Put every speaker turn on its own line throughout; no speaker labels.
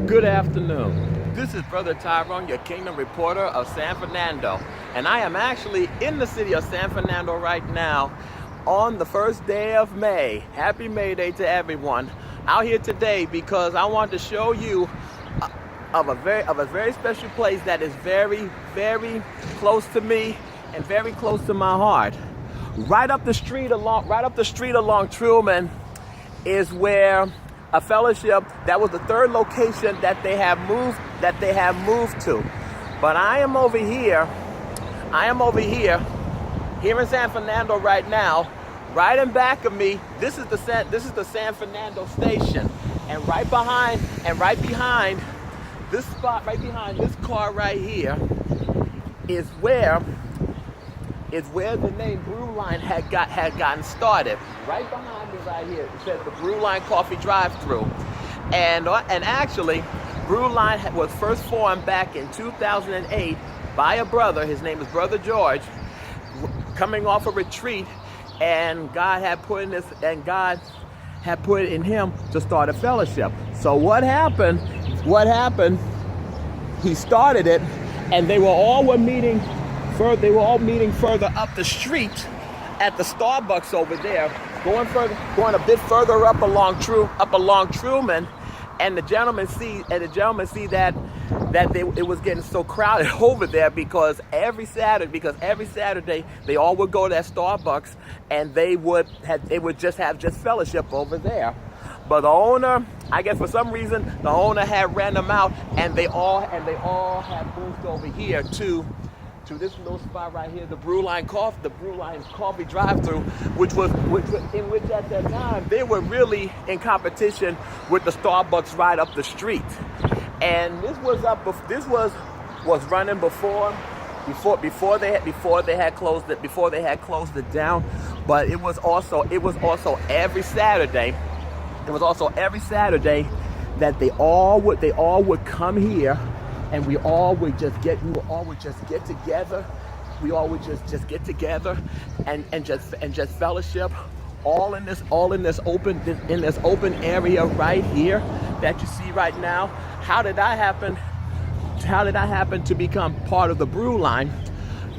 Good afternoon. This is Brother Tyrone, your Kingdom reporter of San Fernando. And I am actually in the city of San Fernando right now on the first day of May. Happy May Day to everyone. Out here today because I want to show you of a very special place that is very, very close to me and very close to my heart. Right up the street along Truman is where a fellowship that was the third location that they have moved to. But I am over here here in San Fernando right now. Right in back of me, this is the San Fernando station, and right behind this spot, right behind this car right here, is where the name Brewline had gotten started. Right behind me right here, it says the Brewline Coffee Drive-Thru. And actually, Brewline was first formed back in 2008 by a brother. His name is Brother George, coming off a retreat, and God had put it in him to start a fellowship. So what happened? He started it, and they were all meeting further up the street at the Starbucks over there, going a bit further up along Truman, and the gentleman see that it was getting so crowded over there because every Saturday they all would go to that Starbucks, and they would just have fellowship over there. But the owner, I guess for some reason, the owner had ran them out, and they all had moved over here to this little spot right here, the Brewline Coffee Drive-Thru, which at that time they were really in competition with the Starbucks right up the street. And this was running before they had closed it down. But it was also every Saturday. It was also every Saturday that they all would come here. And we all would just get together. We all would just get together and just fellowship, all in this open area right here that you see right now. How did I happen to become part of the Brewline?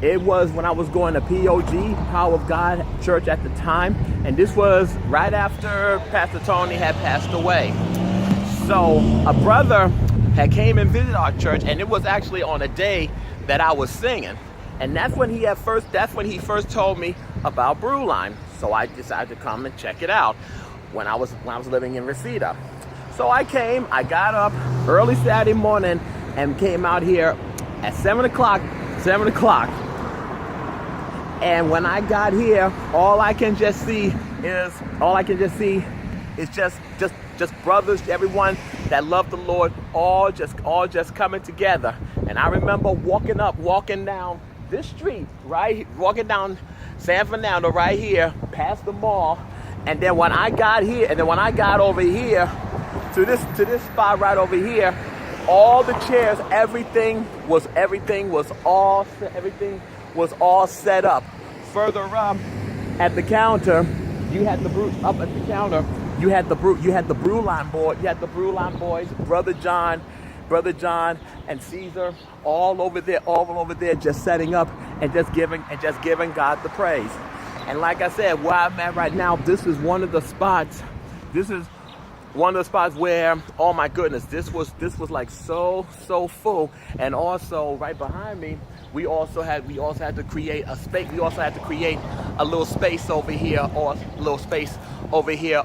It was when I was going to POG, Power of God Church at the time, and this was right after Pastor Tony had passed away. So a brother had came and visited our church, and it was actually on a day that I was singing, and that's when he first told me about Brewline. So I decided to come and check it out when I was living in Reseda. So I got up early Saturday morning and came out here at 7 o'clock. And when I got here, all I can just see is just brothers, everyone that loved the Lord, all just coming together. And I remember walking down this street, walking down San Fernando right here, past the mall. And then when I got over here to this spot right over here, all the chairs, everything was all set up. Further up at the counter, you had the Brewline boys, Brother John and Caesar, all over there, just setting up and just giving God the praise. And like I said, where I'm at right now, this is one of the spots. This is one of the spots where, oh my goodness, this was like so full. And also right behind me, we also had to create a space. We also had to create a little space over here,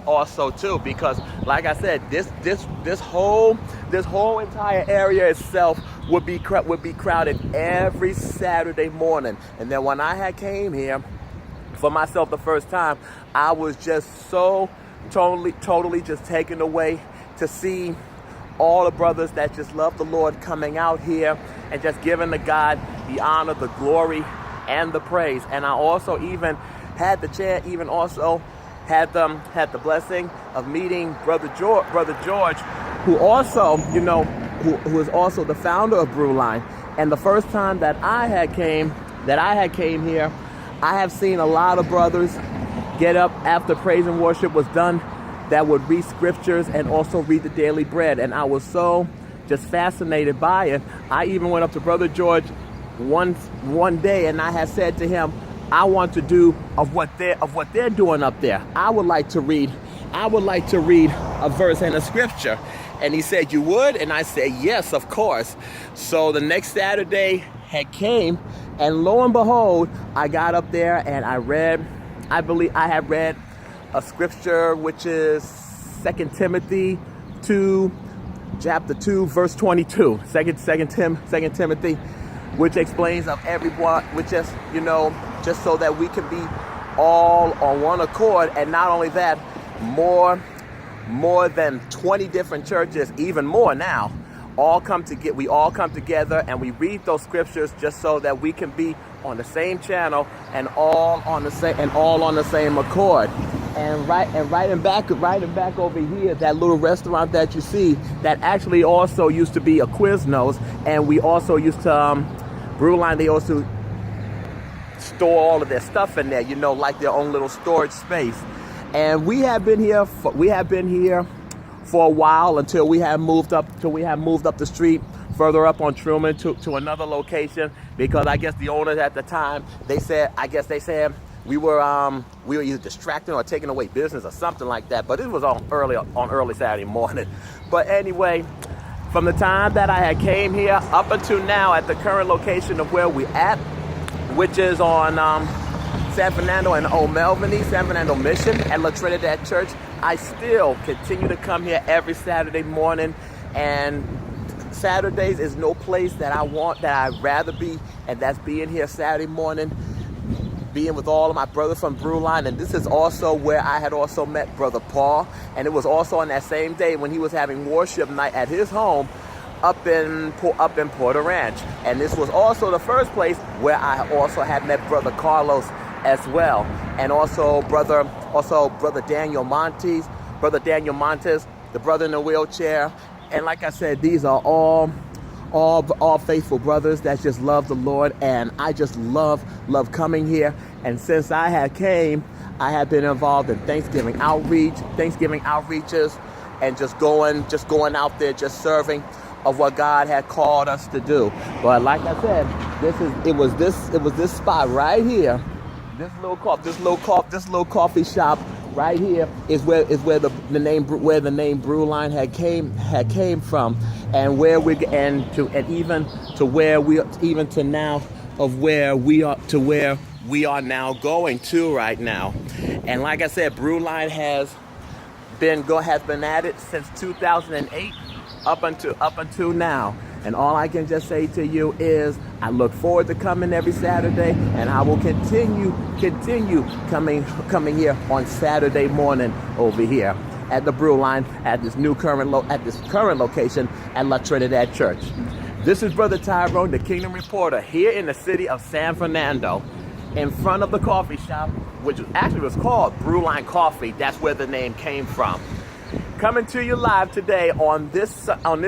also too, because like I said, this whole entire area itself would be crowded every Saturday morning. And then when I had came here for myself the first time, I was just so totally just taken away to see all the brothers that just love the Lord coming out here and just giving to God the honor, the glory, and the praise. And I also even had the blessing of meeting Brother George, who also, who is also the founder of Brewline. And the first time that I had came here, I have seen a lot of brothers get up after praise and worship was done that would read scriptures and also read the daily bread. And I was so just fascinated by it. I even went up to Brother George one day, and I had said to him, I want to do of what they're doing up there. I would like to read a verse and a scripture. And he said, you would? And I said, yes, of course. So the next Saturday had came, and lo and behold, I got up there and I believe I had read a scripture, which is 2 Timothy 2, chapter 2, verse 22. 2 Timothy, which explains of everyone, which is, just so that we can be all on one accord. And not only that, more than 20 different churches, even more now, we all come together and we read those scriptures just so that we can be on the same channel and all on the same accord. And riding back over here, that little restaurant that you see, that actually also used to be a Quiznos, and we also used to Brewline, they also store all of their stuff in there, like their own little storage space. And we have been here for a while until we have moved up the street further up on Truman to another location, because I guess the owners at the time, they said we were either distracting or taking away business or something like that. But it was on early Saturday morning. But anyway, from the time that I had came here up until now at the current location of where we at, which is on San Fernando and Old Melviny, San Fernando Mission at La Trinidad Church, I still continue to come here every Saturday morning. And Saturdays is no place that I'd rather be, and that's being here Saturday morning, being with all of my brothers from Brewline. And this is also where I had also met Brother Paul, and it was also on that same day when he was having worship night at his home up in Porter Ranch. And this was also the first place where I also had met Brother Carlos as well, and also brother Daniel Montes, the brother in the wheelchair. And like I said, these are all faithful brothers that just love the Lord, and I just love coming here. And since I had came, I have been involved in Thanksgiving outreaches, and just going out there, just serving of what God had called us to do. But like I said, it was this spot right here, this little coffee shop right here is where the name Brewline had came from, and where we are now going to right now. And like I said, Brewline has been at it since 2008 up until now. And all I can just say to you is I look forward to coming every Saturday, and I will continue coming here on Saturday morning over here at the Brewline at this current location at La Trinidad Church. This is Brother Tyrone, the Kingdom Reporter, here in the city of San Fernando, in front of the coffee shop, which actually was called Brewline Coffee. That's where the name came from. Coming to you live today on this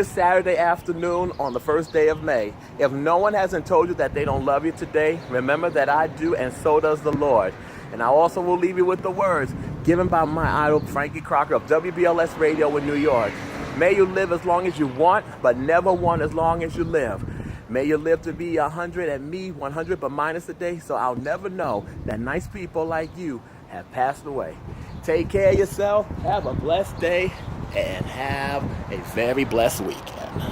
Saturday afternoon on the first day of May. If no one hasn't told you that they don't love you today, remember that I do, and so does the Lord. And I also will leave you with the words given by my idol, Frankie Crocker of WBLS Radio in New York. May you live as long as you want, but never want as long as you live. May you live to be 100 and me 100 but minus a day, so I'll never know that nice people like you have passed away. Take care of yourself, have a blessed day, and have a very blessed weekend.